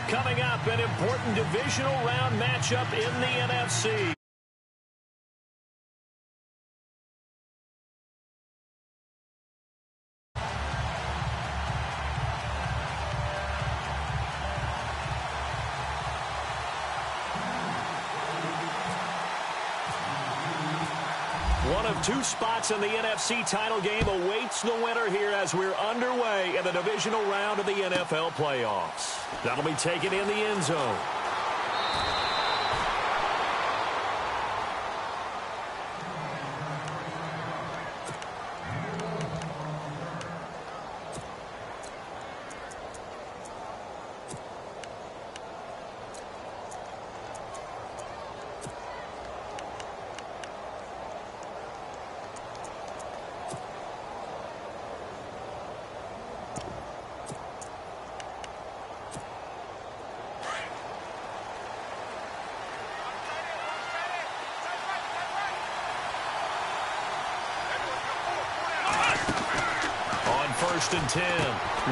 Coming up, an important divisional round matchup in the NFC. One of two spots in the NFC title game awaits the winner here as we're underway in the divisional round of the NFL playoffs. That'll be taken in the end zone. First and 10.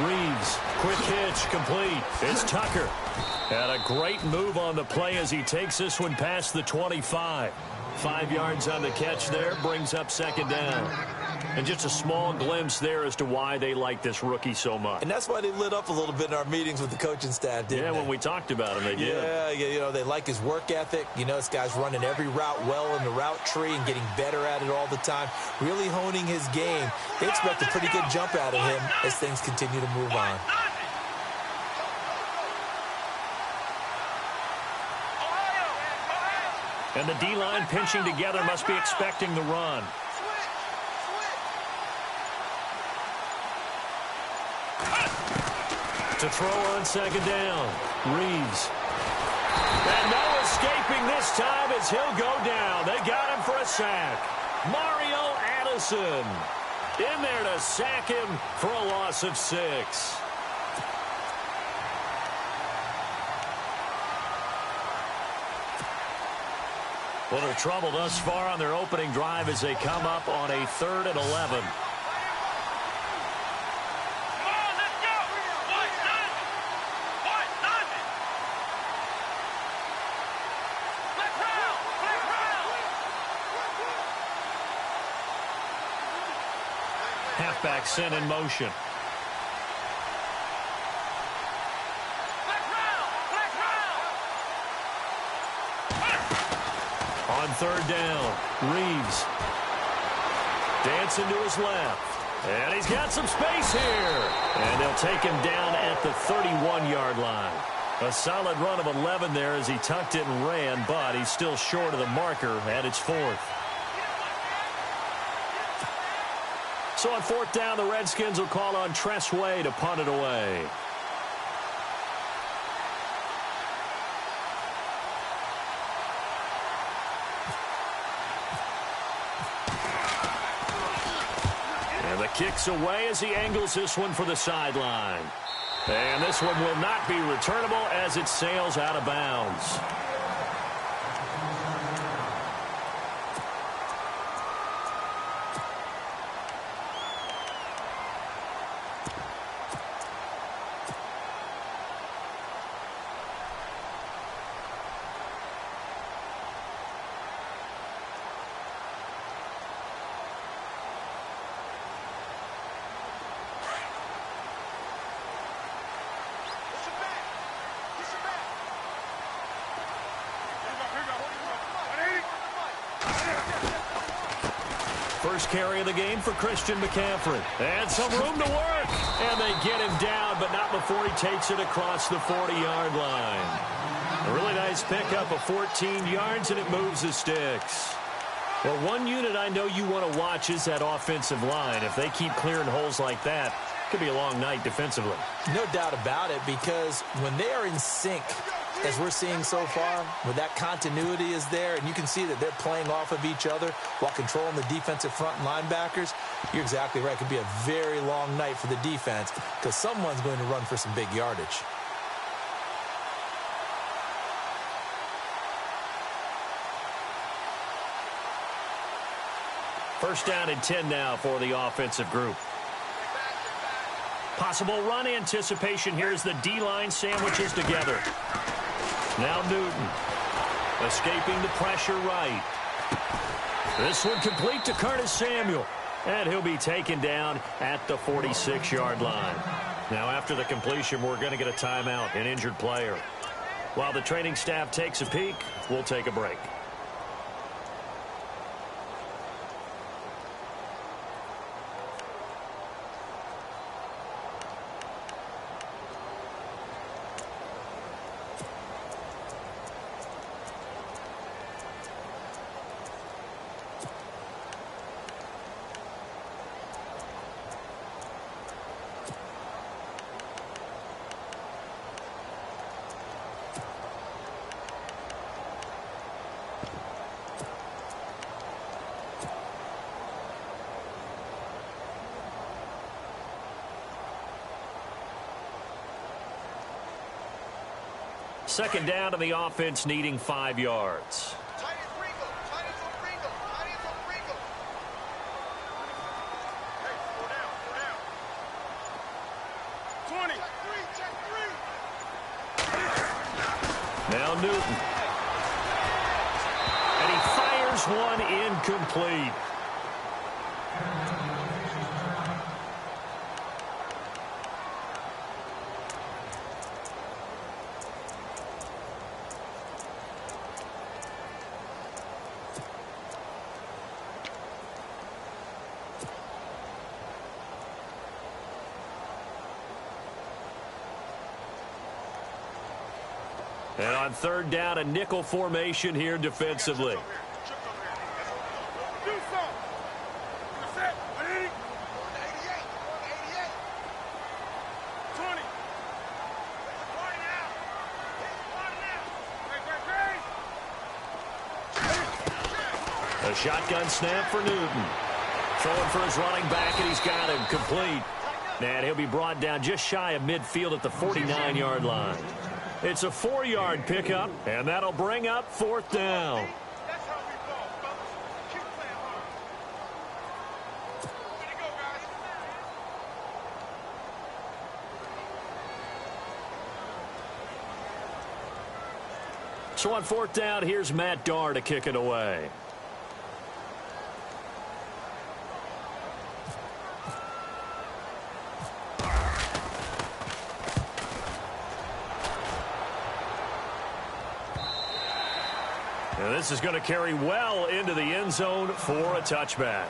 Reeves. Quick hitch. Complete. It's Tucker. And a great move on the play as he takes this one past the 25. 5 yards on the catch there. Brings up second down. And just a small glimpse there as to why they like this rookie so much. And that's why they lit up a little bit in our meetings with the coaching staff, didn't they? When we talked about him, they did. Yeah, you know, they like his work ethic. You know, this guy's running every route well in the route tree and getting better at it all the time, really honing his game. They expect a pretty good jump out of him as things continue to move on. And the D-line pinching together must be expecting the run. To throw on second down. Reeves. And no escaping this time as he'll go down. They got him for a sack. Mario Addison in there to sack him for a loss of 6. Well, they're trouble thus far on their opening drive as they come up on a 3rd and 11. Halfback sent in motion. On 3rd down, Reeves. Dancing to his left. And he's got some space here. And they'll take him down at the 31-yard line. A solid run of 11 there as he tucked it and ran, but he's still short of the marker at its 4th. So on 4th down, the Redskins will call on Tress Way to punt it away. And the kick's away as he angles this one for the sideline. And this one will not be returnable as it sails out of bounds. First carry of the game for Christian McCaffrey. And some room to work. And they get him down, but not before he takes it across the 40-yard line. A really nice pickup of 14 yards, and it moves the sticks. Well, one unit I know you want to watch is that offensive line. If they keep clearing holes like that, it could be a long night defensively. No doubt about it, because when they are in sync, as we're seeing so far, where that continuity is there, and you can see that they're playing off of each other while controlling the defensive front linebackers, you're exactly right. It could be a very long night for the defense because someone's going to run for some big yardage. First down and 10 now for the offensive group. Possible run anticipation here as the D-line sandwiches together. Now Newton. Escaping the pressure right. This one complete to Curtis Samuel. And he'll be taken down at the 46-yard line. Now after the completion, we're going to get a timeout, an injured player. While the training staff takes a peek, we'll take a break. Second down to the offense, needing 5 yards. Now Newton. And he fires one incomplete. And on third down, a nickel formation here defensively. A shotgun snap for Newton. Throwing for his running back, and he's got him complete. And he'll be brought down just shy of midfield at the 49-yard line. It's a 4-yard pickup, and that'll bring up fourth down. So on fourth down, here's Matt Darr to kick it away. And this is going to carry well into the end zone for a touchback.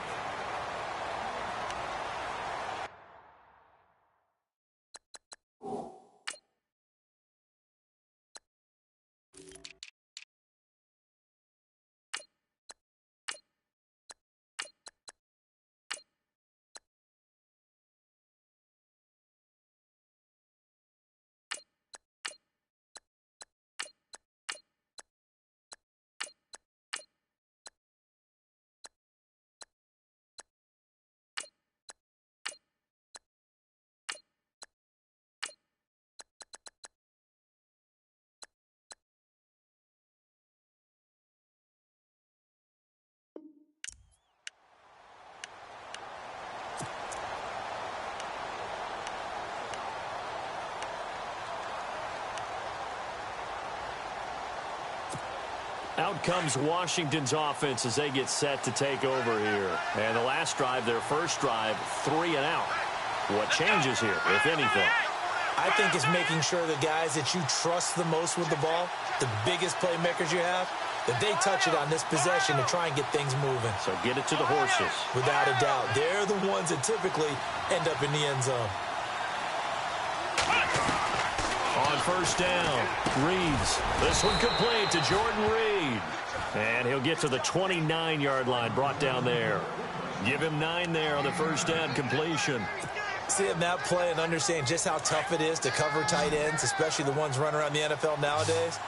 Out comes Washington's offense as they get set to take over here. And the last drive, their first drive, 3 and out. What changes here, if anything? I think it's making sure the guys that you trust the most with the ball, the biggest playmakers you have, that they touch it on this possession to try and get things moving. So get it to the horses. Without a doubt. They're the ones that typically end up in the end zone. On first down, Reeves. This one complete to Jordan Reed. And he'll get to the 29-yard line, brought down there. Give him 9 there on the first down completion. Seeing that play and understanding just how tough it is to cover tight ends, especially the ones running around the NFL nowadays,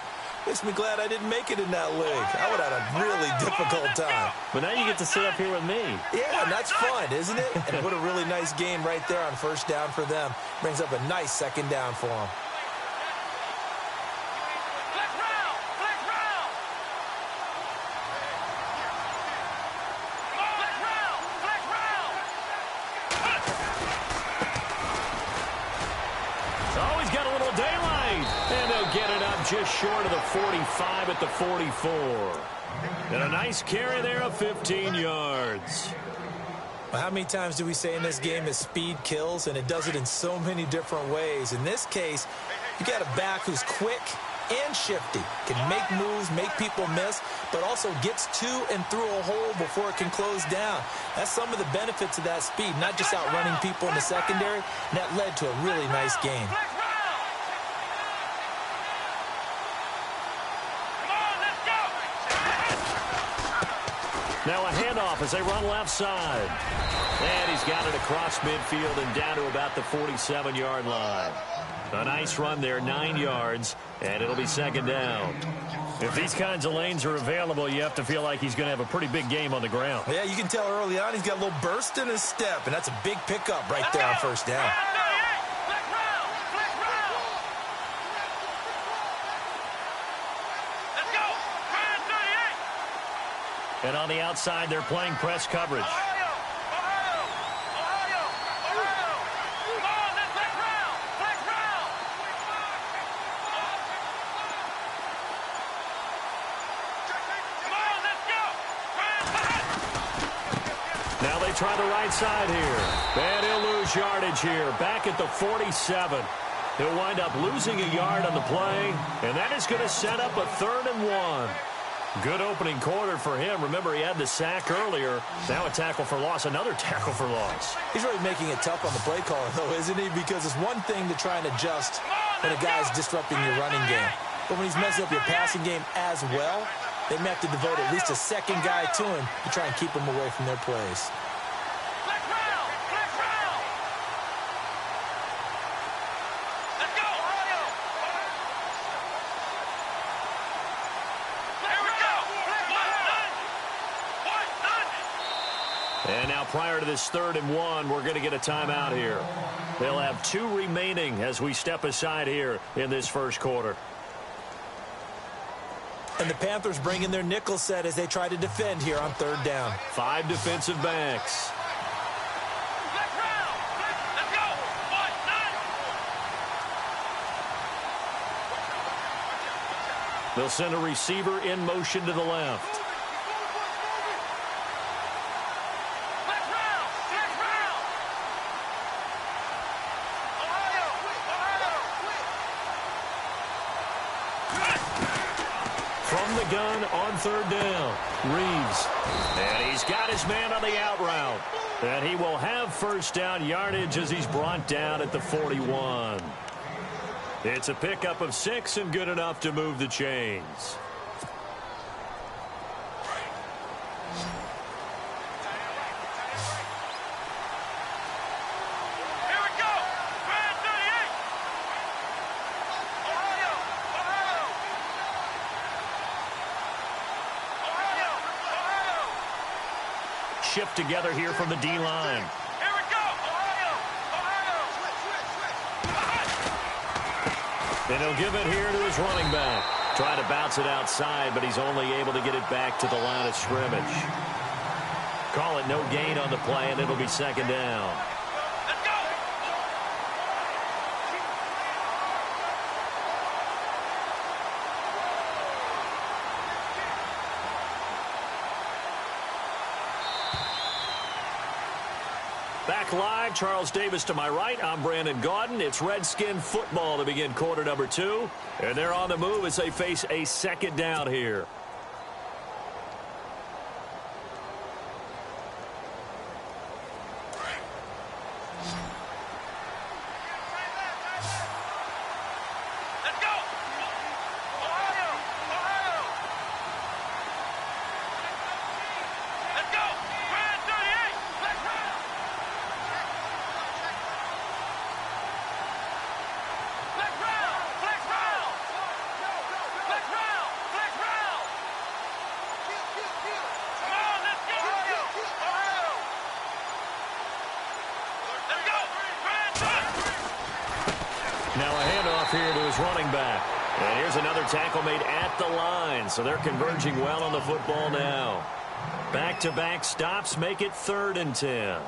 makes me glad I didn't make it in that league. I would have had a really difficult time. But now you get to sit up here with me. Yeah, and that's fun, isn't it? And what a really nice game right there on first down for them. Brings up a nice second down for them. just short of the 45 at the 44. And a nice carry there of 15 yards. Well, how many times do we say in this game that speed kills, and it does it in so many different ways? In this case, you got a back who's quick and shifty, can make moves, make people miss, but also gets to and through a hole before it can close down. That's some of the benefits of that speed, not just outrunning people in the secondary, and that led to a really nice game. Now a handoff as they run left side. And he's got it across midfield and down to about the 47-yard line. A nice run there, 9 yards, and it'll be second down. If these kinds of lanes are available, you have to feel like he's going to have a pretty big game on the ground. Yeah, you can tell early on he's got a little burst in his step, and that's a big pickup right there on first down. And on the outside, they're playing press coverage. Now they try the right side here. And he'll lose yardage here. Back at the 47. He'll wind up losing a yard on the play. And that is going to set up a 3rd and 1. Good opening quarter for him. Remember, he had the sack earlier. Now a tackle for loss, another tackle for loss. He's really making it tough on the play caller, though, isn't he? Because it's one thing to try and adjust when a guy's disrupting your running game. But when he's messing up your passing game as well, they may have to devote at least a second guy to him to try and keep him away from their plays. And now prior to this 3rd and 1, we're going to get a timeout here. They'll have 2 remaining as we step aside here in this first quarter. And the Panthers bring in their nickel set as they try to defend here on 3rd down. 5 defensive backs. They'll send a receiver in motion to the left. From the gun on 3rd down, Reeves. And he's got his man on the out route. And he will have first down yardage as he's brought down at the 41. It's a pickup of 6 and good enough to move the chains. Shift together here from the D-line. Here we go! Ohio! And he'll give it here to his running back. Trying to bounce it outside, but he's only able to get it back to the line of scrimmage. Call it no gain on the play, and it'll be second down. Let's go! Back live, Charles Davis to my right. I'm Brandon Gaudin. It's Redskin football to begin quarter number 2. And they're on the move as they face a second down here. Let's go! Ohio! Let's go! Brand 38! Let's round! Let's round! Let's round! Let's round! Let's round! Come on, let's go! Ohio! Let's go! Brand 38! Now a handoff here to his running back. And here's another tackle made at the line. So they're converging well on the football now. Back-to-back stops make it 3rd and 10.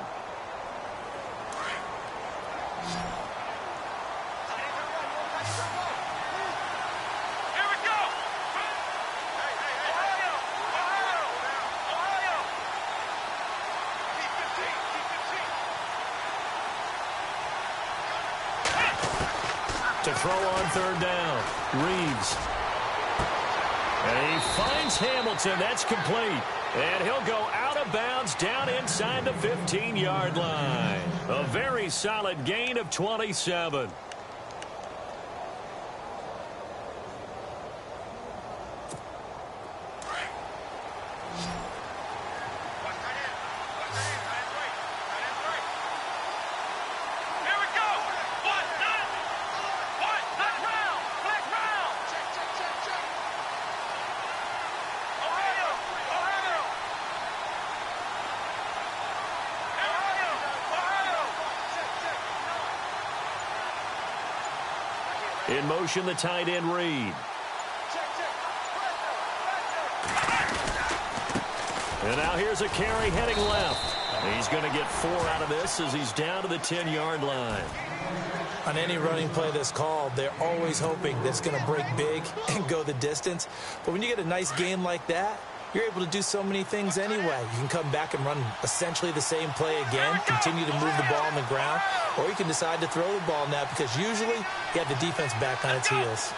throw on third down. Reeves. And he finds Hamilton. That's complete. And he'll go out of bounds down inside the 15-yard line. A very solid gain of 27. In motion, the tight end, Reed. And now here's a carry heading left. He's going to get 4 out of this as he's down to the 10-yard line. On any running play that's called, they're always hoping that it's going to break big and go the distance. But when you get a nice game like that, you're able to do so many things anyway. You can come back and run essentially the same play again, continue to move the ball on the ground, or you can decide to throw the ball now because usually you have the defense back on its heels.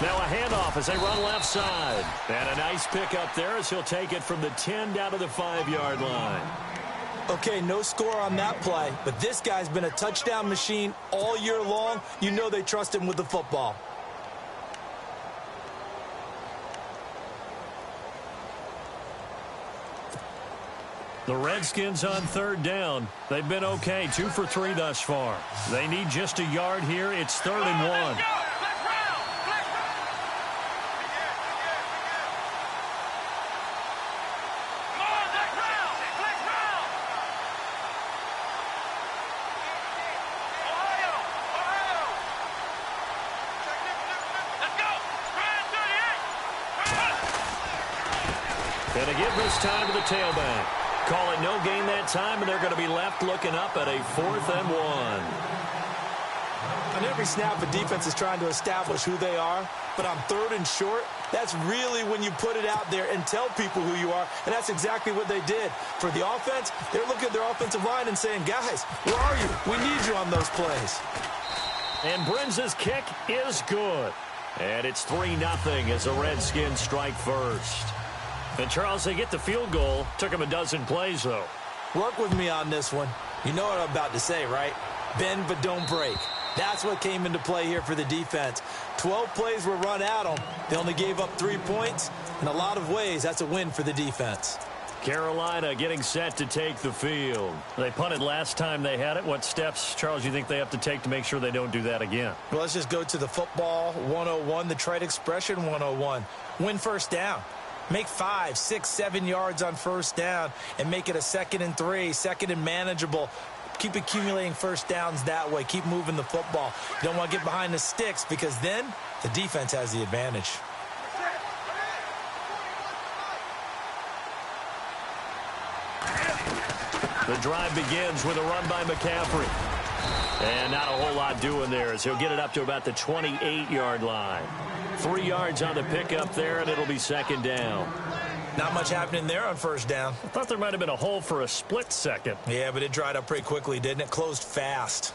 Now a handoff as they run left side. And a nice pickup there as he'll take it from the 10 down to the 5-yard line. Okay, no score on that play, but this guy's been a touchdown machine all year long. You know they trust him with the football. The Redskins on third down. They've been okay, 2 for 3 thus far. They need just a yard here. It's 3rd and 1. And a give this time to the tailback. Call it no gain that time, and they're going to be left looking up at a 4th and 1. On every snap, a defense is trying to establish who they are, but on 3rd and short, that's really when you put it out there and tell people who you are, and that's exactly what they did. For the offense, they're looking at their offensive line and saying, guys, where are you? We need you on those plays. And Brinz's kick is good. And it's 3-0 as the Redskins strike first. And, Charles, they get the field goal. Took them a dozen plays, though. Work with me on this one. You know what I'm about to say, right? Bend but don't break. That's what came into play here for the defense. 12 plays were run at them. They only gave up 3 points. In a lot of ways, that's a win for the defense. Carolina getting set to take the field. They punted last time they had it. What steps, Charles, you think they have to take to make sure they don't do that again? Well, let's just go to the football 101, the trite expression 101. Win first down. Make 5, 6, 7 yards on first down and make it a 2nd and 3, 2nd and manageable. Keep accumulating first downs that way. Keep moving the football. You don't want to get behind the sticks because then the defense has the advantage. The drive begins with a run by McCaffrey. And not a whole lot doing there as he'll get it up to about the 28-yard line. 3 yards on the pickup there, and it'll be 2nd down. Not much happening there on first down. I thought there might have been a hole for a split second. Yeah, but it dried up pretty quickly, didn't it? Closed fast.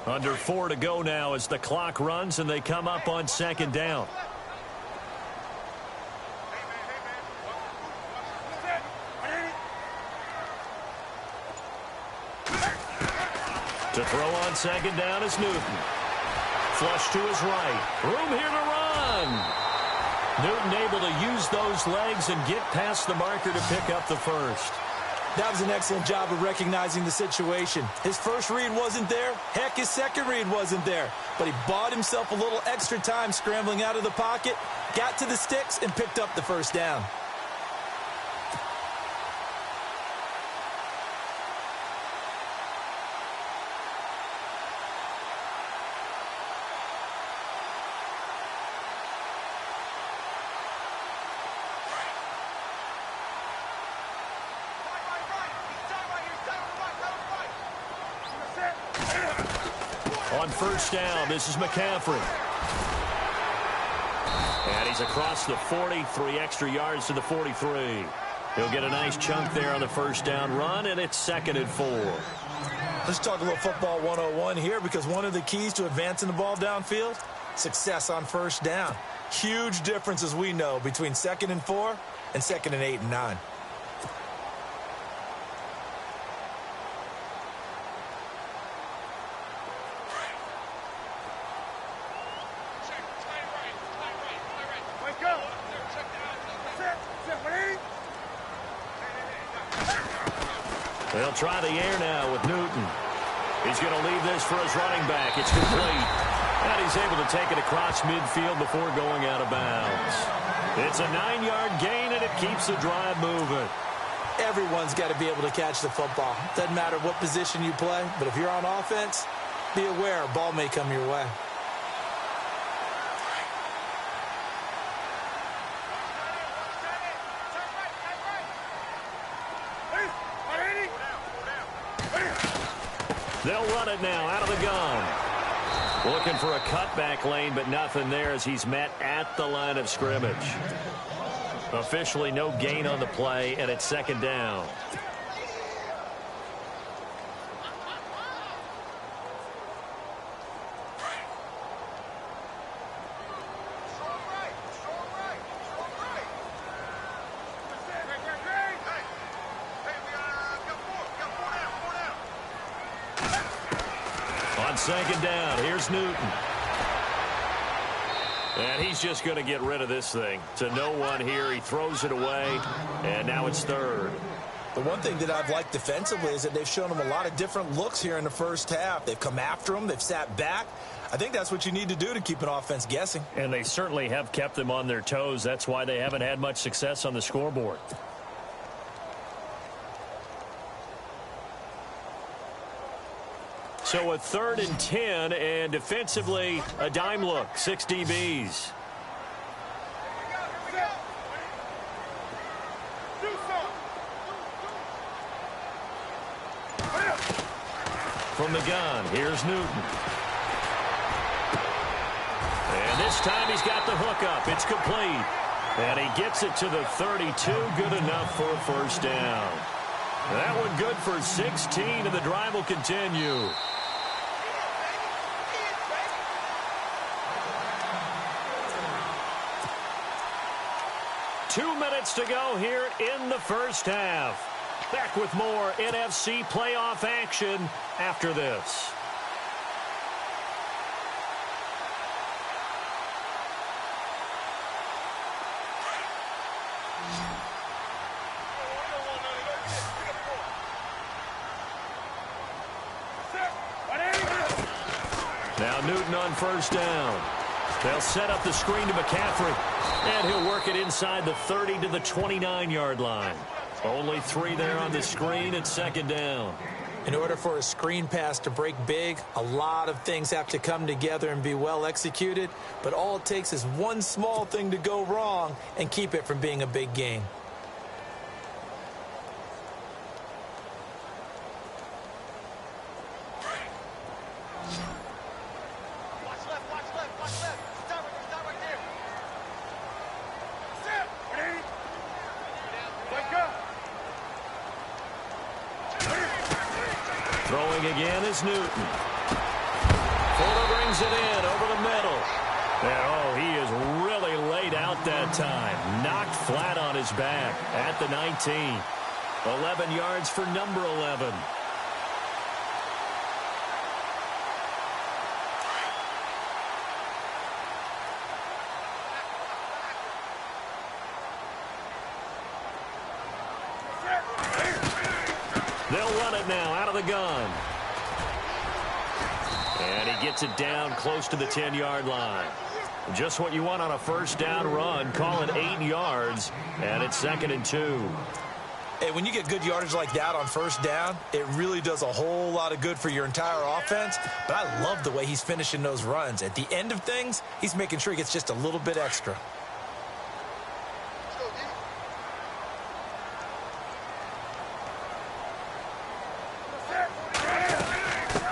Under 4 to go now as the clock runs and they come up on 2nd down. To throw on 2nd down is Newton. Flush to his right. Room here to run. Newton able to use those legs and get past the marker to pick up the first. That was an excellent job of recognizing the situation. His first read wasn't there. Heck, his second read wasn't there. But he bought himself a little extra time scrambling out of the pocket, got to the sticks, and picked up the first down. On first down, this is McCaffrey. And he's across the 40, 3 extra yards to the 43. He'll get a nice chunk there on the first down run, and it's 2nd and 4. Let's talk a little football 101 here, because one of the keys to advancing the ball downfield, success on first down. Huge difference, as we know, between 2nd and 4 and 2nd and 8 and 9. They'll try the air now with Newton. He's going to leave this for his running back. It's complete. And he's able to take it across midfield before going out of bounds. It's a 9-yard gain, and it keeps the drive moving. Everyone's got to be able to catch the football. Doesn't matter what position you play, but if you're on offense, be aware a ball may come your way. They'll run it now out of the gun. Looking for a cutback lane, but nothing there as he's met at the line of scrimmage. Officially no gain on the play, and it's 2nd down. On 2nd down, here's Newton. And he's just going to get rid of this thing. To no one here, he throws it away, and now it's 3rd. The one thing that I've liked defensively is that they've shown him a lot of different looks here in the first half. They've come after him. They've sat back. I think that's what you need to do to keep an offense guessing. And they certainly have kept them on their toes. That's why they haven't had much success on the scoreboard. So a 3rd and 10, and defensively, a dime look, 6 DBs. From the gun, here's Newton. And this time he's got the hook up. It's complete. And he gets it to the 32. Good enough for a first down. That one good for 16, and the drive will continue. Two minutes to go here in the first half. Back with more NFC playoff action after this. Now Newton on first down. They'll set up the screen to McCaffrey, and he'll work it inside the 30 to the 29-yard line. Only 3 there on the screen at 2nd down. In order for a screen pass to break big, a lot of things have to come together and be well executed, but all it takes is one small thing to go wrong and keep it from being a big gain. Throwing again is Newton. Fuller brings it in over the middle. And, oh, he is really laid out that time. Knocked flat on his back at the 19. 11 yards for number 11. They'll run it now out of the gun. And he gets it down close to the 10-yard line. Just what you want on a first down run. Call it 8 yards, and it's 2nd and 2. Hey, when you get good yardage like that on first down, it really does a whole lot of good for your entire offense. But I love the way he's finishing those runs. At the end of things, he's making sure he gets just a little bit extra.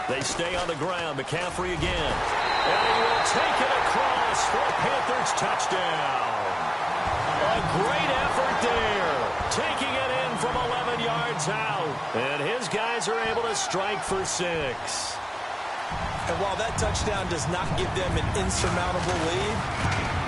They stay on the ground. McCaffrey again. And he will take it across for a Panthers touchdown. A great effort there. Taking it in from 11 yards out. And his guys are able to strike for 6. And while that touchdown does not give them an insurmountable lead,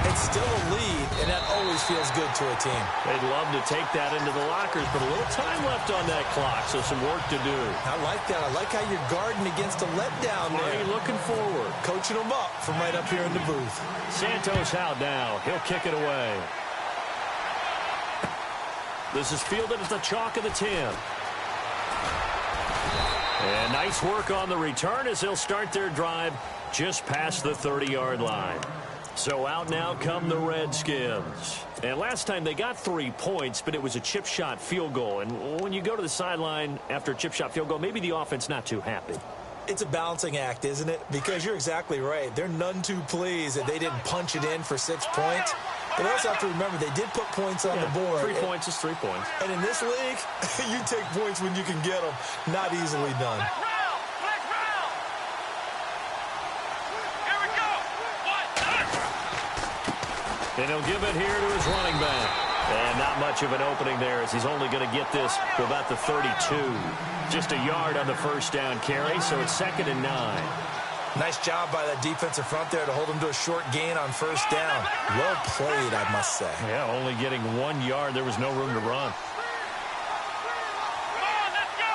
it's still a lead, and that always feels good to a team. They'd love to take that into the lockers, but a little time left on that clock, so some work to do. I like that. I like how you're guarding against a letdown there. Already looking forward. Coaching them up from right up here in the booth. Santos out now. He'll kick it away. This is fielded at the chalk of the 10. And nice work on the return as they'll start their drive just past the 30-yard line. So out now come the Redskins. And last time they got 3 points, but it was a chip shot field goal. And when you go to the sideline after a chip shot field goal, maybe the offense not too happy. It's a balancing act, isn't it? Because you're exactly right. They're none too pleased that they didn't punch it in for 6 points. But they also have to remember they did put points on the board. 3 points is 3 points. And in this league, you take points when you can get them. Not easily done. Flex round. Here we go. And he'll give it here to his running back. And not much of an opening there as he's only going to get this to about the 32. Just a yard on the first down carry, so it's 2nd and 9. Nice job by that defensive front there to hold him to a short gain on first down. Well played, I must say. Yeah, only getting 1 yard. There was no room to run. Come on, let's go.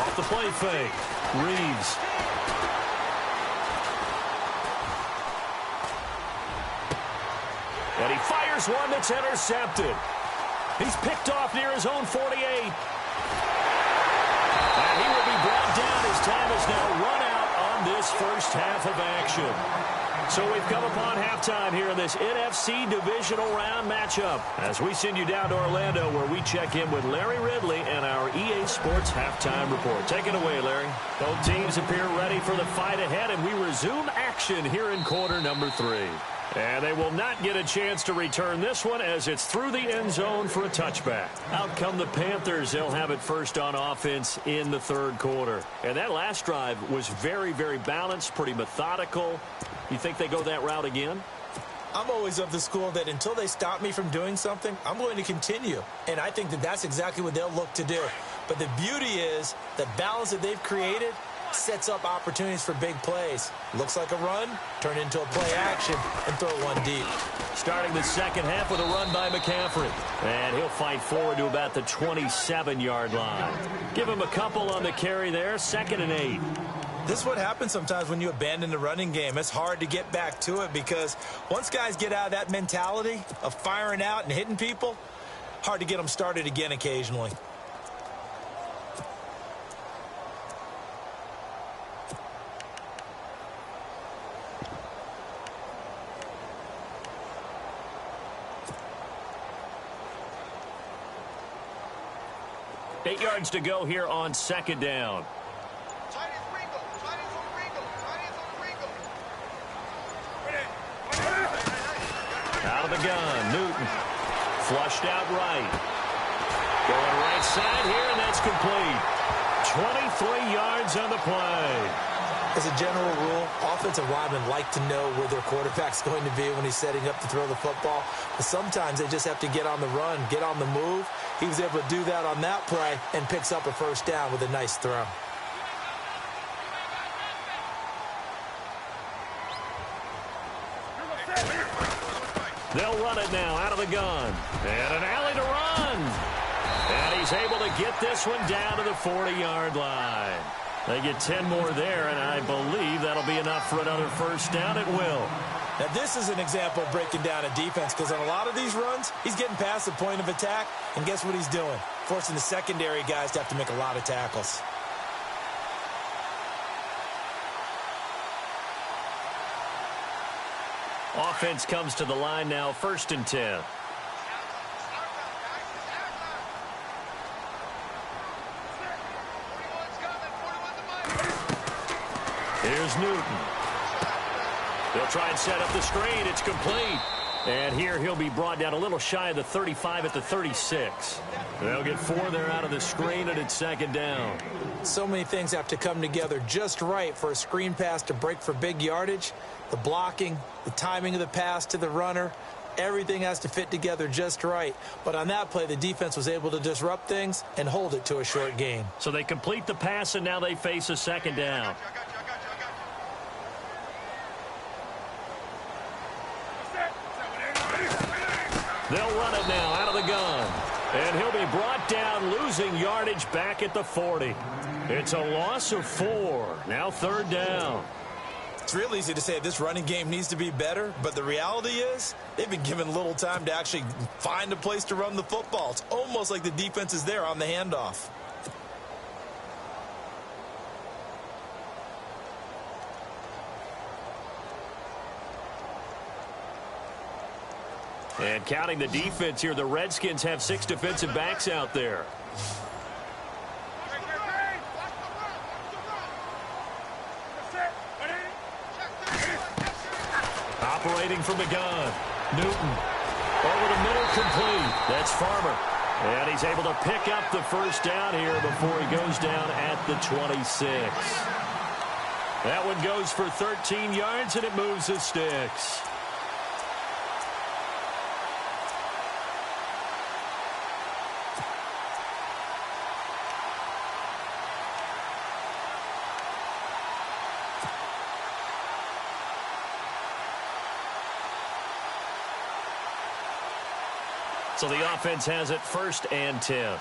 Off the play fake. Reeves. And he fires one that's intercepted. He's picked off near his own 48. And he will be brought down. His time is now run out on this first half of action. So we've come upon halftime here in this NFC divisional round matchup as we send you down to Orlando where we check in with Larry Ridley and our EA Sports halftime report. Take it away, Larry. Both teams appear ready for the fight ahead, and we resume action here in quarter number 3. And they will not get a chance to return this one as it's through the end zone for a touchback. Out come the Panthers. They'll have it first on offense in the 3rd quarter. And that last drive was very, very balanced, pretty methodical. You think they go that route again? I'm always of the school that until they stop me from doing something, I'm going to continue. And I think that that's exactly what they'll look to do. But the beauty is the balance that they've created sets up opportunities for big plays. Looks like a run, turn into a play action, and throw one deep. Starting the second half with a run by McCaffrey. And he'll fight forward to about the 27-yard line. Give him a couple on the carry there, 2nd and 8. This is what happens sometimes when you abandon the running game. It's hard to get back to it because once guys get out of that mentality of firing out and hitting people, hard to get them started again occasionally. Eight yards to go here on 2nd down. Out of the gun, Newton. Flushed out right. Going right side here, and that's complete. 23 yards on the play. As a general rule, offensive linemen like to know where their quarterback's going to be when he's setting up to throw the football. But sometimes they just have to get on the run, get on the move. He was able to do that on that play and picks up a first down with a nice throw. They'll run it now out of the gun. And an alley to run. And he's able to get this one down to the 40-yard line. They get 10 more there, and I believe that'll be enough for another first down. It will. Now, this is an example of breaking down a defense because on a lot of these runs, he's getting past the point of attack, and guess what he's doing? Forcing the secondary guys to have to make a lot of tackles. Offense comes to the line now, 1st and 10. Here's Newton. They'll try and set up the screen. It's complete. And here he'll be brought down a little shy of the 35 at the 36. They'll get 4 there out of the screen, and it's second down. So many things have to come together just right for a screen pass to break for big yardage. The blocking, the timing of the pass to the runner, everything has to fit together just right. But on that play, the defense was able to disrupt things and hold it to a short gain. So they complete the pass, and now they face a second down. They'll run it now out of the gun. And he'll be brought down, losing yardage back at the 40. It's a loss of 4. Now third down. It's real easy to say this running game needs to be better, but the reality is they've been given little time to actually find a place to run the football. It's almost like the defense is there on the handoff. And counting the defense here, the Redskins have 6 defensive backs out there. Operating from the gun. Newton. Over the middle, complete. That's Farmer. And he's able to pick up the first down here before he goes down at the 26. That one goes for 13 yards, and it moves the sticks. So the offense has it 1st and 10.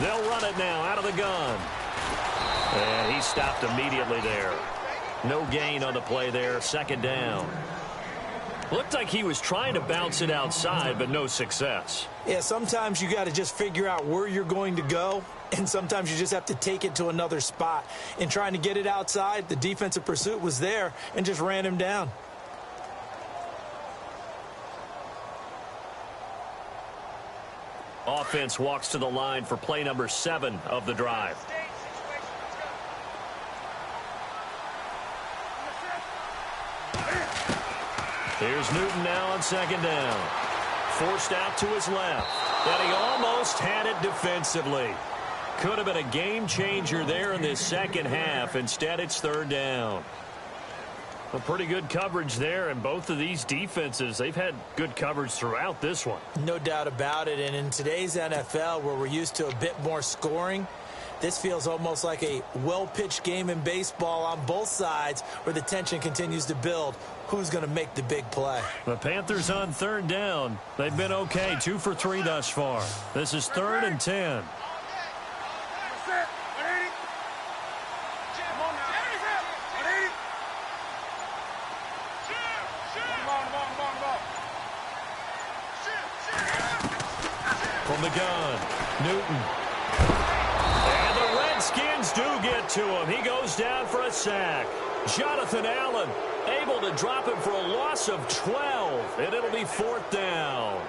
They'll run it now out of the gun. And he stopped immediately there. No gain on the play there. Second down. Looked like he was trying to bounce it outside, but no success. Yeah, sometimes you got to just figure out where you're going to go, and sometimes you just have to take it to another spot. In trying to get it outside, the defensive pursuit was there and just ran him down. Offense walks to the line for play number 7 of the drive. Here's Newton now on second down. Forced out to his left. And he almost had it defensively. Could have been a game changer there in this second half. Instead, it's third down. Well, pretty good coverage there, and both of these defenses, they've had good coverage throughout this one. No doubt about it, and in today's NFL, where we're used to a bit more scoring, this feels almost like a well-pitched game in baseball on both sides where the tension continues to build. Who's going to make the big play? The Panthers on third down. They've been okay, 2 for 3 thus far. This is 3rd and 10. From the gun, Newton. And the Redskins do get to him. He goes down for a sack. Jonathan Allen able to drop him for a loss of 12, and it'll be 4th down.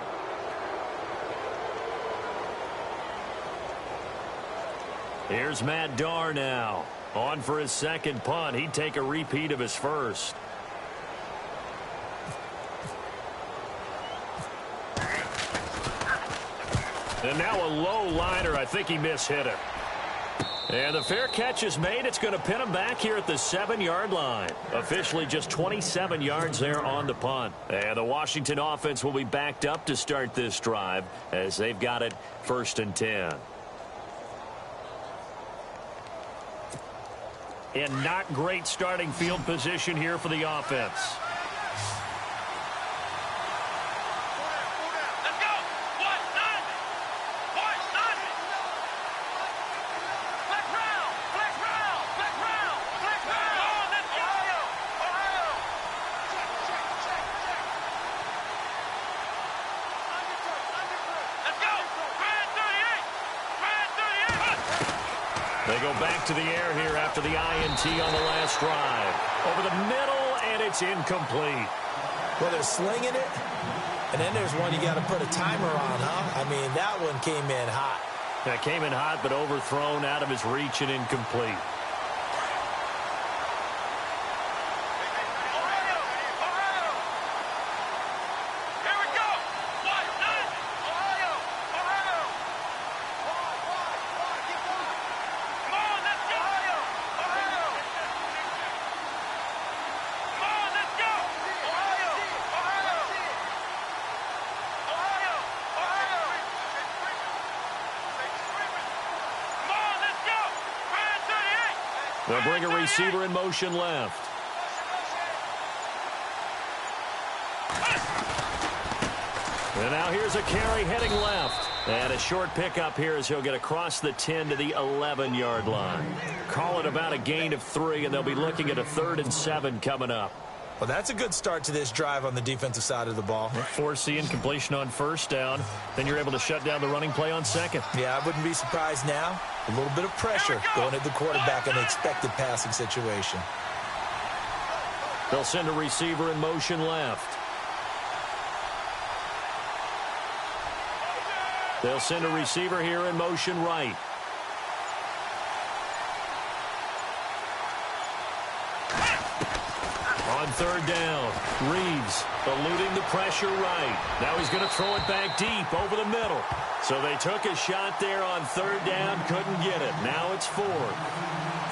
Here's Matt Darr now. On for his second punt. He'd take a repeat of his first. And now a low liner. I think he mishit it. And the fair catch is made. It's going to pin him back here at the 7-yard line. Officially just 27 yards there on the punt. And the Washington offense will be backed up to start this drive as they've got it 1st and 10. And not great starting field position here for the offense. They go back to the air here after the INT on the last drive. Over the middle, and it's incomplete. Well, they're slinging it, and then there's one you got to put a timer on, huh? I mean, that one came in hot. That came in hot, but overthrown out of his reach and incomplete. They'll bring a receiver in motion left. And now here's a carry heading left. And a short pickup here as he'll get across the 10 to the 11-yard line. Call it about a gain of 3, and they'll be looking at a 3rd and 7 coming up. Well, that's a good start to this drive on the defensive side of the ball. Forcing completion on first down. Then you're able to shut down the running play on second. Yeah, I wouldn't be surprised now. A little bit of pressure going at the quarterback in an expected passing situation. They'll send a receiver in motion left. They'll send a receiver here in motion right. On 3rd down, Reeves eluding the pressure right. Now he's going to throw it back deep over the middle. So they took a shot there on 3rd down, couldn't get it. Now it's 4th.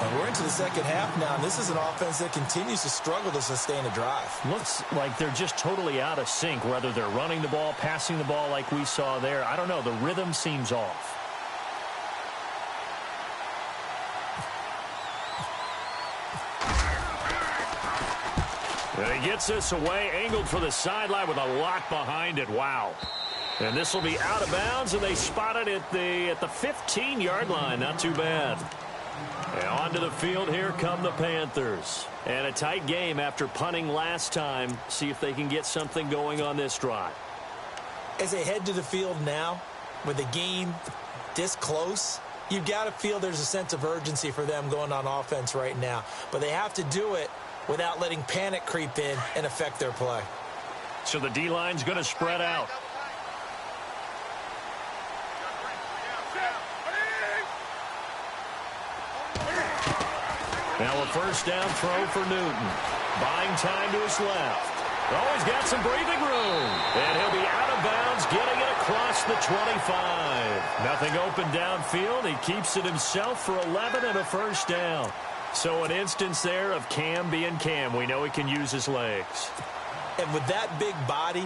And we're into the second half now, and this is an offense that continues to struggle to sustain a drive. Looks like they're just totally out of sync, whether they're running the ball, passing the ball like we saw there. I don't know. The rhythm seems off. And he gets this away, angled for the sideline with a lock behind it. Wow. And this will be out of bounds, and they spot it at the 15-yard line. Not too bad. And onto the field, here come the Panthers. And a tight game after punting last time. See if they can get something going on this drive. As they head to the field now, with the game this close, you've got to feel there's a sense of urgency for them going on offense right now. But they have to do it without letting panic creep in and affect their play. So the D-line's going to spread out. Now a first down throw for Newton. Buying time to his left. Oh, he's got some breathing room. And he'll be out of bounds, getting it across the 25. Nothing open downfield. He keeps it himself for 11 and a first down. So an instance there of Cam being Cam. We know he can use his legs. And with that big body,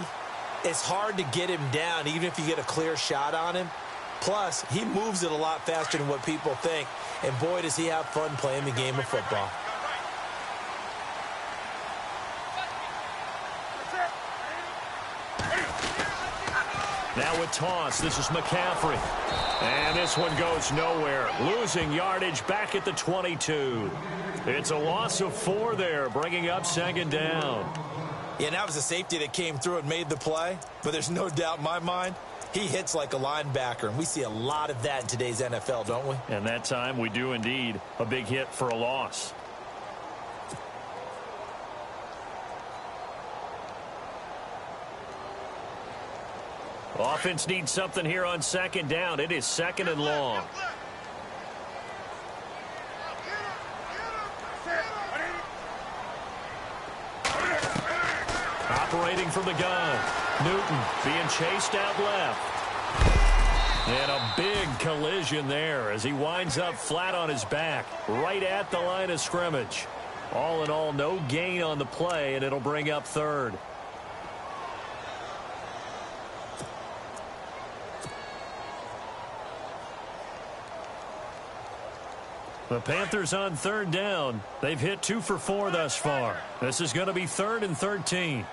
it's hard to get him down, even if you get a clear shot on him. Plus, he moves it a lot faster than what people think. And boy, does he have fun playing the game of football. Now with toss, this is McCaffrey. And this one goes nowhere. Losing yardage back at the 22. It's a loss of 4 there, bringing up 2nd down. Yeah, and that was a safety that came through and made the play. But there's no doubt in my mind, he hits like a linebacker. And we see a lot of that in today's NFL, don't we? And that time we do indeed. A big hit for a loss. Offense needs something here on 2nd down. It is 2nd and long. Operating from the gun. Newton being chased out left. And a big collision there as he winds up flat on his back, right at the line of scrimmage. All in all, no gain on the play, and it'll bring up 3rd. The Panthers on 3rd down. They've hit 2 for 4 thus far. This is going to be 3rd and 13.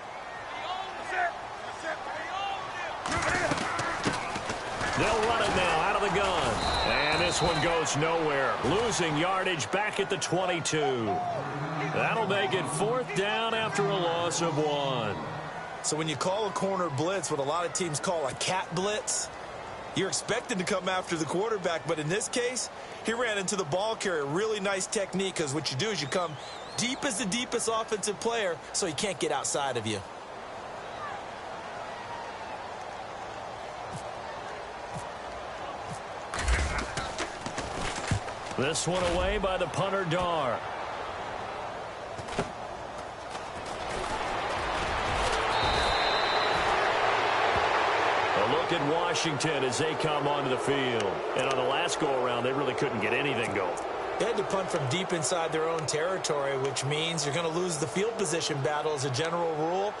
They'll run it now out of the gun. And this one goes nowhere. Losing yardage back at the 22. That'll make it 4th down after a loss of 1. So when you call a corner blitz, what a lot of teams call a cat blitz, you're expected to come after the quarterback. But in this case, he ran into the ball carrier. Really nice technique, because what you do is you come deep as the deepest offensive player so he can't get outside of you. This one away by the punter, Dar. A look at Washington as they come onto the field. And on the last go-around, they really couldn't get anything going. They had to punt from deep inside their own territory, which means you're going to lose the field position battle as a general rule.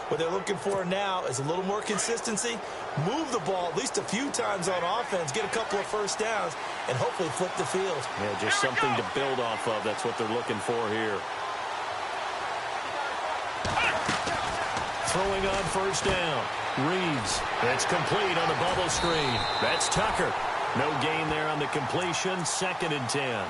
What they're looking for now is a little more consistency, move the ball at least a few times on offense, get a couple of first downs, and hopefully flip the field. Yeah, just something to build off of. That's what they're looking for here. Throwing on first down. Reeves. It's complete on the bubble screen. That's Tucker. No gain there on the completion. 2nd and 10.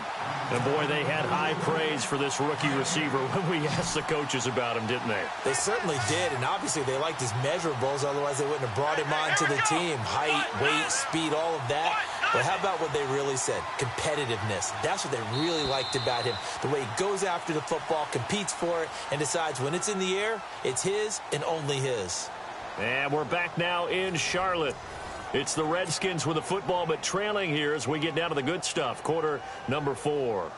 And, boy, they had high praise for this rookie receiver when we asked the coaches about him, didn't they? They certainly did, and obviously they liked his measurables. Otherwise, they wouldn't have brought him onto the team. Height, weight, speed, all of that. But how about what they really said? Competitiveness. That's what they really liked about him. The way he goes after the football, competes for it, and decides when it's in the air, it's his and only his. And we're back now in Charlotte. It's the Redskins with the football, but trailing here as we get down to the good stuff. Quarter number 4.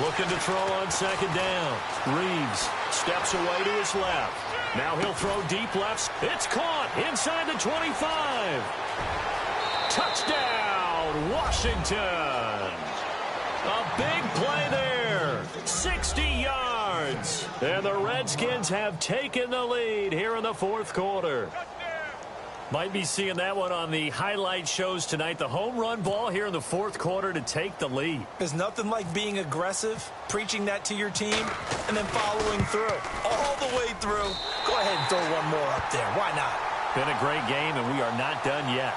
Looking to throw on 2nd down. Reeves steps away to his left. Now he'll throw deep left. It's caught inside the 25. Touchdown, Washington. A big play there. 60 yards. And the Redskins have taken the lead here in the 4th quarter. Might be seeing that one on the highlight shows tonight. The home run ball here in the 4th quarter to take the lead. There's nothing like being aggressive, preaching that to your team, and then following through. All the way through. Go ahead and throw one more up there. Why not? Been a great game, and we are not done yet.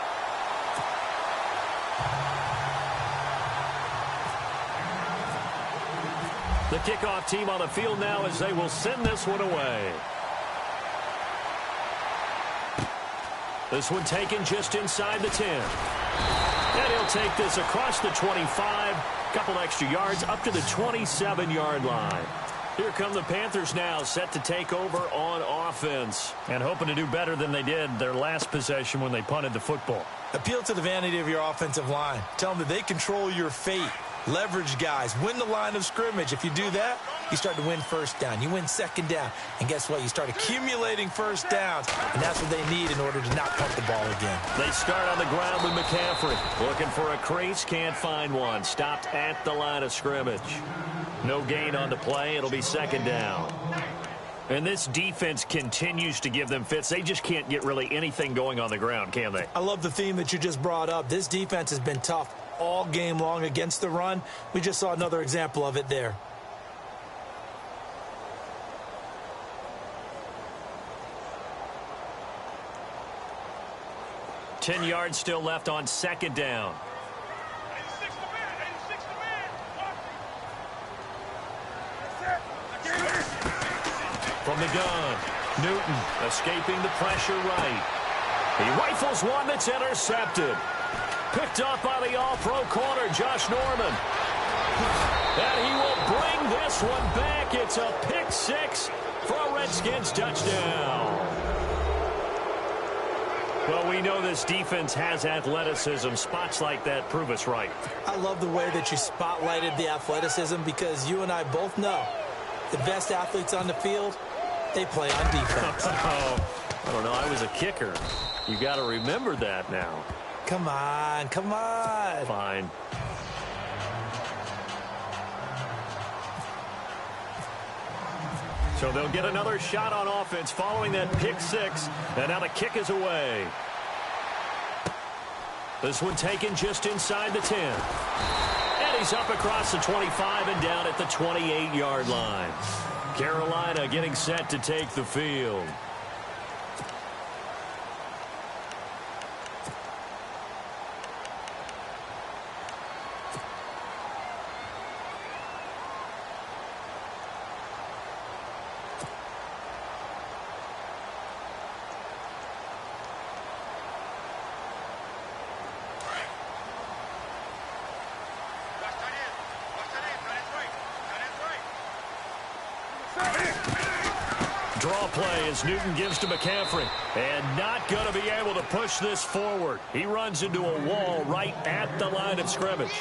The kickoff team on the field now as they will send this one away. This one taken just inside the 10. And he'll take this across the 25. Couple extra yards up to the 27-yard line. Here come the Panthers now, set to take over on offense. And hoping to do better than they did their last possession when they punted the football. Appeal to the vanity of your offensive line. Tell them that they control your fate. Leverage guys. Win the line of scrimmage. If you do that, you start to win first down. You win 2nd down. And guess what? You start accumulating first downs. And that's what they need in order to not punt the ball again. They start on the ground with McCaffrey. Looking for a crease. Can't find one. Stopped at the line of scrimmage. No gain on the play. It'll be 2nd down. And this defense continues to give them fits. They just can't get really anything going on the ground, can they? I love the theme that you just brought up. This defense has been tough all game long against the run. We just saw another example of it there. Ten yards still left on 2nd down. From the gun, Newton escaping the pressure right. He rifles one that's intercepted. Picked up by the all-pro corner, Josh Norman. And he will bring this one back. It's a pick 6 for a Redskins touchdown. Well, we know this defense has athleticism. Spots like that prove us right. I love the way that you spotlighted the athleticism because you and I both know the best athletes on the field, they play on defense. I don't know. I was a kicker. You got to remember that now. Come on, come on. Fine. So they'll get another shot on offense following that pick 6. And now the kick is away. This one taken just inside the 10. And he's up across the 25 and down at the 28-yard line. Carolina getting set to take the field. Draw play as Newton gives to McCaffrey. And not going to be able to push this forward. He runs into a wall right at the line of scrimmage.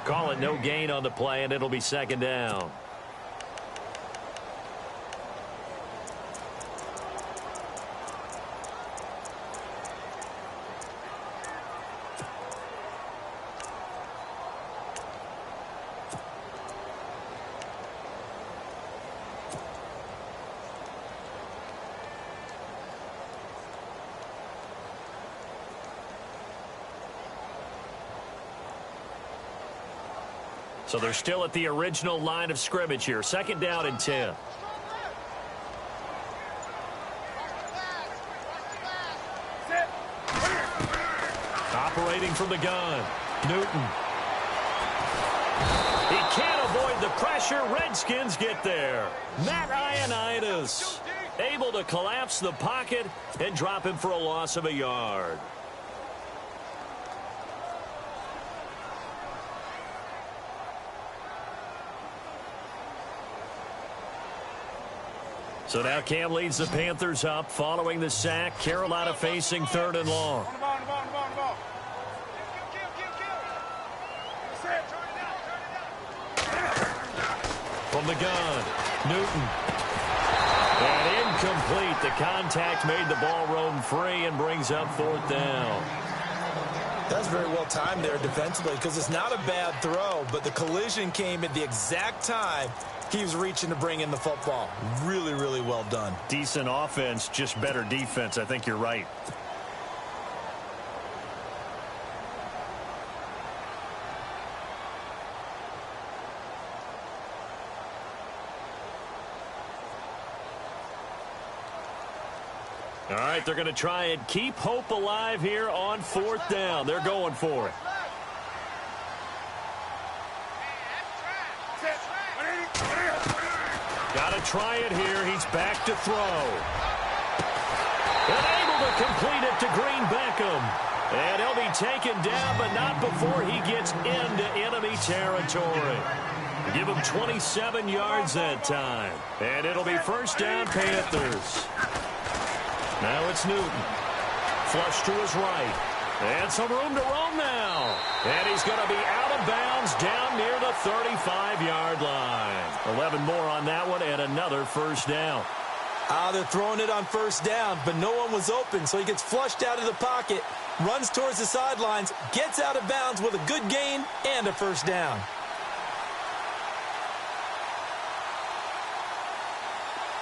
Call it no gain on the play, and it'll be 2nd down. So they're still at the original line of scrimmage here. 2nd down and 10. Operating from the gun, Newton. He can't avoid the pressure. Redskins get there. Matt Ioannidis able to collapse the pocket and drop him for a loss of a yard. So now Cam leads the Panthers up following the sack. Carolina facing 3rd and long. From the gun, Newton. And incomplete. The contact made the ball roam free and brings up 4th down. That's very well timed there defensively because it's not a bad throw, but the collision came at the exact time he was reaching to bring in the football. Really, really well done. Decent offense, just better defense. I think you're right. All right, they're going to try and keep hope alive here on 4th down. They're going for it. Got to try it here. He's back to throw. And able to complete it to Green Beckham. And he'll be taken down, but not before he gets into enemy territory. Give him 27 yards that time. And it'll be 1st down, Panthers. Now it's Newton. Flush to his right. And some room to roam now. And he's going to be out of bounds down near the 35-yard line. 11 more on that one and another 1st down. They're throwing it on 1st down, but no one was open, so he gets flushed out of the pocket, runs towards the sidelines, gets out of bounds with a good gain and a 1st down.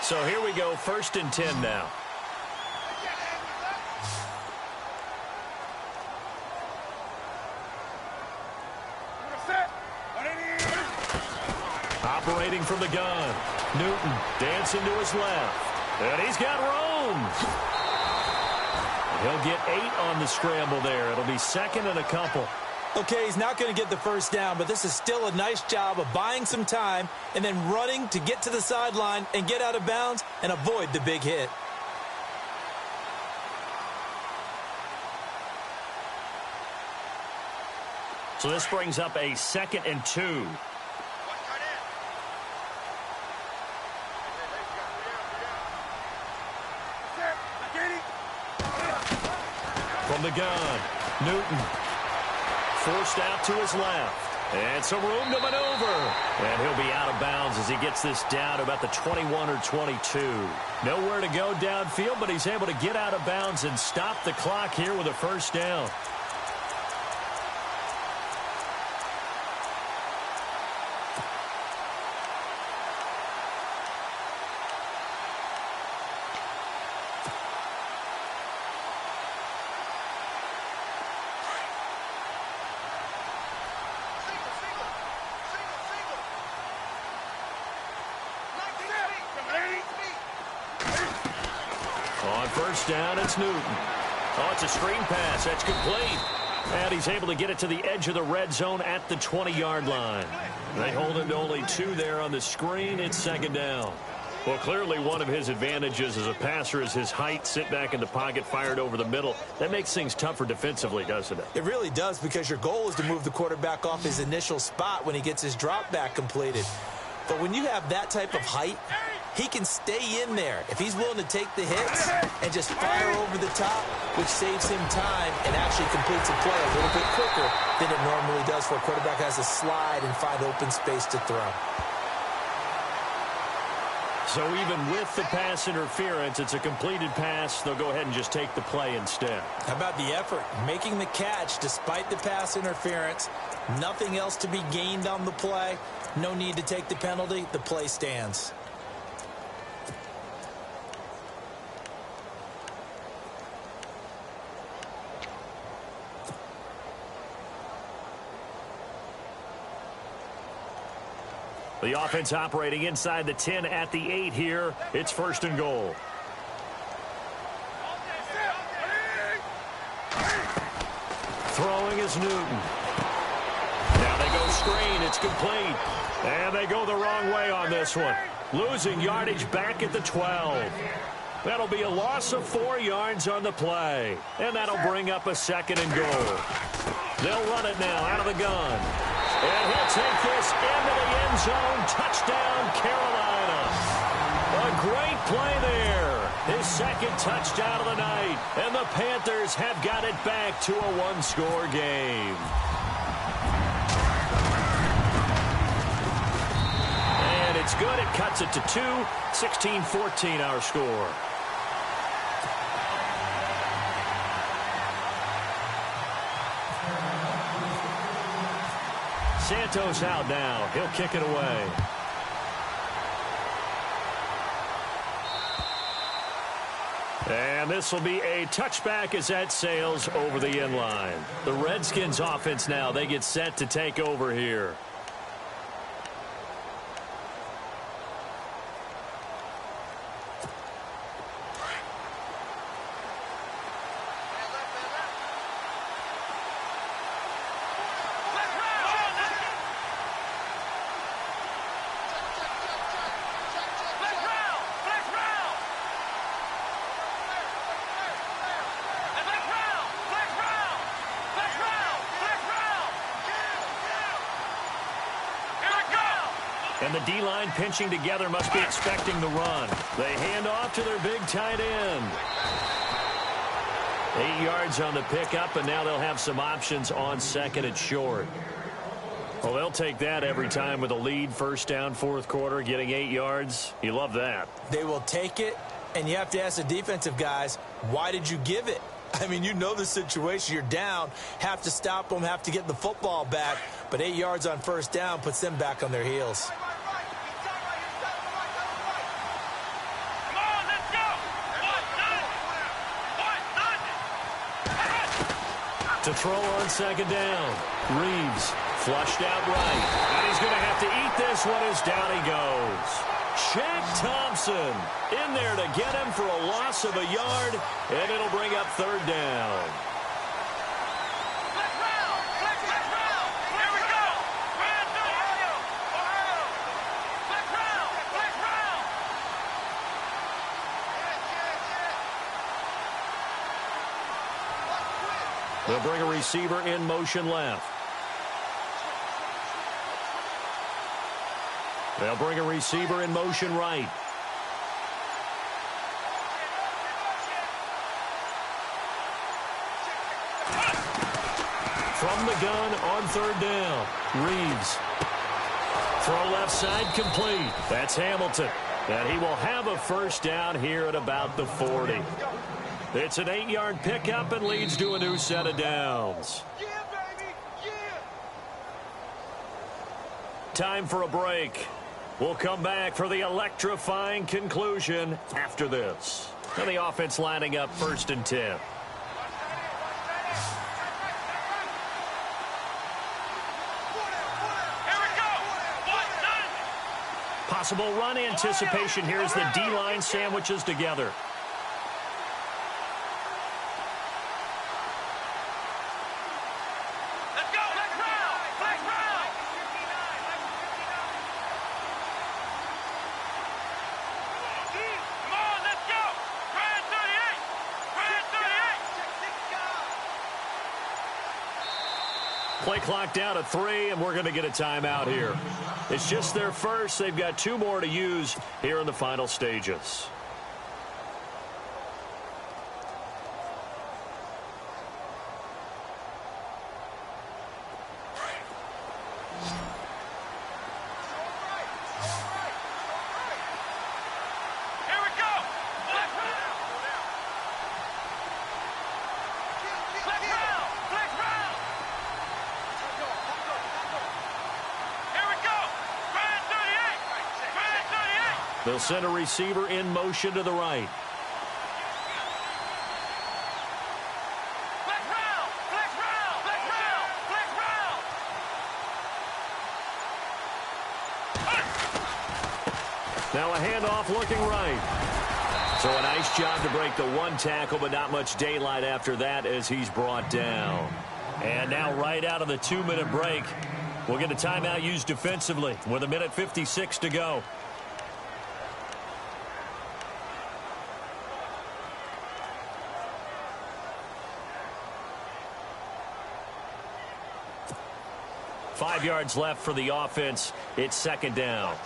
So here we go, 1st and 10 now. Operating from the gun, Newton dancing to his left. And he's got room. He'll get 8 on the scramble there. It'll be 2nd and a couple. Okay, he's not going to get the 1st down, but this is still a nice job of buying some time and then running to get to the sideline and get out of bounds and avoid the big hit. So this brings up a 2nd and 2. From the gun, Newton forced out to his left. And some room to maneuver. And he'll be out of bounds as he gets this down to about the 21 or 22. Nowhere to go downfield, but he's able to get out of bounds and stop the clock here with a 1st down. On 1st down, it's Newton. Oh, it's a screen pass. That's complete. And he's able to get it to the edge of the red zone at the 20-yard line. They hold him to only 2 there on the screen. It's 2nd down. Well, clearly one of his advantages as a passer is his height. Sit back in the pocket, fired over the middle. That makes things tougher defensively, doesn't it? It really does, because your goal is to move the quarterback off his initial spot when he gets his drop back completed. But when you have that type of height, he can stay in there if he's willing to take the hits and just fire over the top, which saves him time and actually completes a play a little bit quicker than it normally does for a quarterback who has to slide and find open space to throw. So even with the pass interference, it's a completed pass. They'll go ahead and just take the play instead. How about the effort? Making the catch despite the pass interference. Nothing else to be gained on the play. No need to take the penalty. The play stands. The offense operating inside the 10 at the 8 here. It's 1st and goal. Throwing is Newton. Now they go screen. It's complete. And they go the wrong way on this one. Losing yardage back at the 12. That'll be a loss of 4 yards on the play. And that'll bring up a 2nd and goal. They'll run it now out of the gun. And he'll take this into the end zone. Touchdown, Carolina. A great play there. His 2nd touchdown of the night. And the Panthers have got it back to a 1-score game. And it's good. It cuts it to 2. 16-14 our score. Santos out now. He'll kick it away. And this will be a touchback as that sails over the end line. The Redskins offense now, they get set to take over here. And the D-line pinching together must be expecting the run. They hand off to their big tight end. 8 yards on the pickup, and now they'll have some options on 2nd and short. Well, they'll take that every time with a lead, 1st down, 4th quarter, getting 8 yards. You love that. They will take it, and you have to ask the defensive guys, why did you give it? I mean, you know the situation. You're down, have to stop them, have to get the football back, but 8 yards on 1st down puts them back on their heels. To throw on 2nd down. Reeves flushed out right. And he's going to have to eat this one as down he goes. Shaq Thompson in there to get him for a loss of a yard, and it'll bring up 3rd down. They'll bring a receiver in motion left. They'll bring a receiver in motion right. From the gun on 3rd down. Reeves. Throw left side complete. That's Hamilton. And he will have a 1st down here at about the 40. It's an 8-yard pickup and leads to a new set of downs. Time for a break. We'll come back for the electrifying conclusion after this. And the offense lining up 1st and 10. Possible run anticipation here as the D-line sandwiches together. Play clock down to 3, and we're going to get a timeout here. It's just their first. They've got 2 more to use here in the final stages. They'll send a receiver in motion to the right. Now a handoff looking right. So a nice job to break the one tackle, but not much daylight after that as he's brought down. And now right out of the 2-minute break, we'll get a timeout used defensively with 1:56 to go. Five yards left for the offense. It's second down.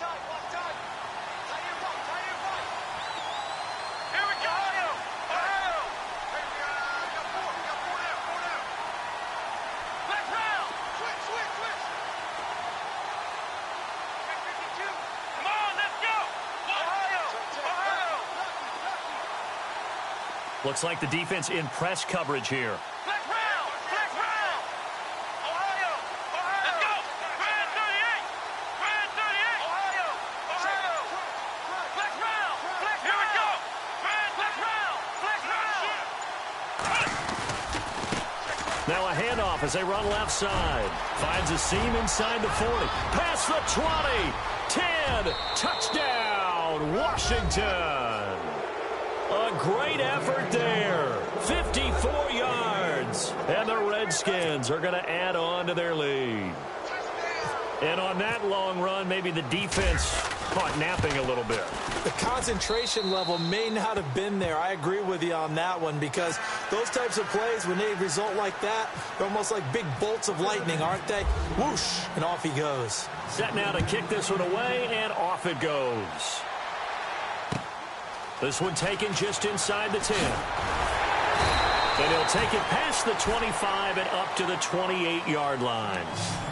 Looks like the defense in press coverage here. Flex round! Flex round! Ohio! Ohio! Let's go! Grand 38! Grand 38! Ohio! Ohio! Flex round! Flex round! Here we go! Grand flex round! Flex round! Now a handoff as they run left side. Finds a seam inside the 40. Past the 20. 10. Touchdown, Washington. A great effort there. 54 yards. And the Redskins are going to add on to their lead. And on that long run, maybe the defense caught napping a little bit. The concentration level may not have been there. I agree with you on that one because those types of plays, when they result like that, they're almost like big bolts of lightning, aren't they? Whoosh, and off he goes. Set now to kick this one away, and off it goes. This one taken just inside the 10. And he'll take it past the 25 and up to the 28-yard line.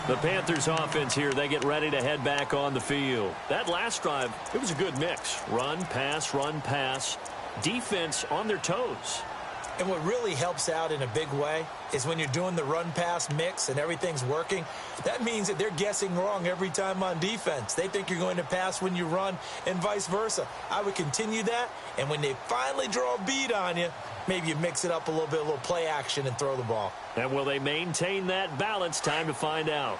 The Panthers offense here, they get ready to head back on the field. That last drive, it was a good mix. Run, pass, defense on their toes. And what really helps out in a big way is when you're doing the run-pass mix and everything's working, that means that they're guessing wrong every time on defense. They think you're going to pass when you run and vice versa. I would continue that, and when they finally draw a bead on you, maybe you mix it up a little bit, a little play action and throw the ball. And will they maintain that balance? Time to find out.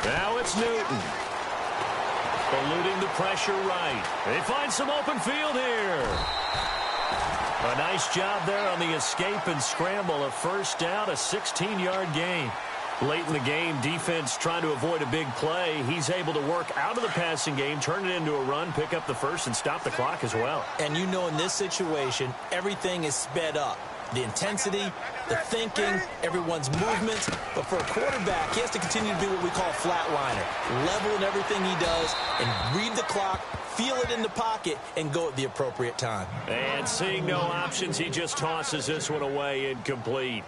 Now it's Newton. Eluding the pressure right. They find some open field here. A nice job there on the escape and scramble. A first down, a 16-yard gain. Late in the game, defense trying to avoid a big play. He's able to work out of the passing game, turn it into a run, pick up the first, and stop the clock as well. And you know in this situation, everything is sped up. The intensity, the thinking, everyone's movements. But for a quarterback, he has to continue to be what we call a flatliner. Level in everything he does and read the clock, feel it in the pocket, and go at the appropriate time. And seeing no options, he just tosses this one away incomplete.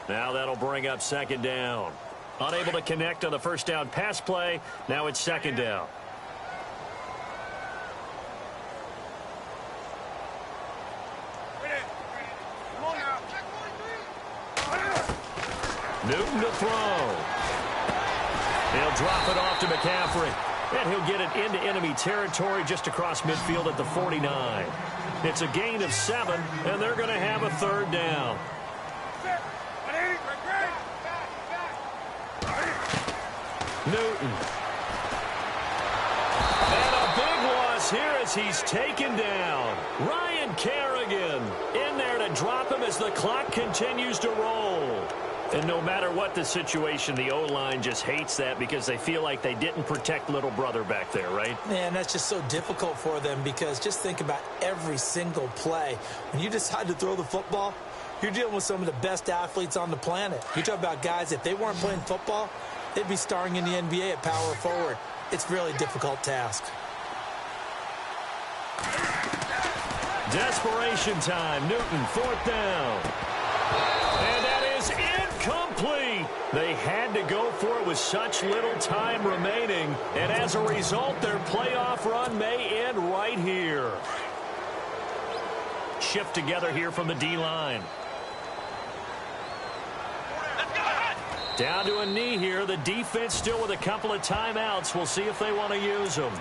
Now that'll bring up second down. Unable to connect on the first down pass play. Now it's second down. Newton to throw. He'll drop it off to McCaffrey. And he'll get it into enemy territory just across midfield at the 49. It's a gain of 7, and they're going to have a third down. Newton. And a big loss here as he's taken down. Ryan Kerrigan in there to drop him as the clock continues to roll. And no matter what the situation, the O-line just hates that because they feel like they didn't protect little brother back there, right? Man, that's just so difficult for them because just think about every single play. When you decide to throw the football, you're dealing with some of the best athletes on the planet. You talk about guys, if they weren't playing football, they'd be starring in the NBA at power forward. It's a really difficult task. Desperation time. Newton, fourth down. And that is incomplete. They had to go for it with such little time remaining. And as a result, their playoff run may end right here. Shift together here from the D-line. Down to a knee here. The defense still with a couple of timeouts. We'll see if they want to use them.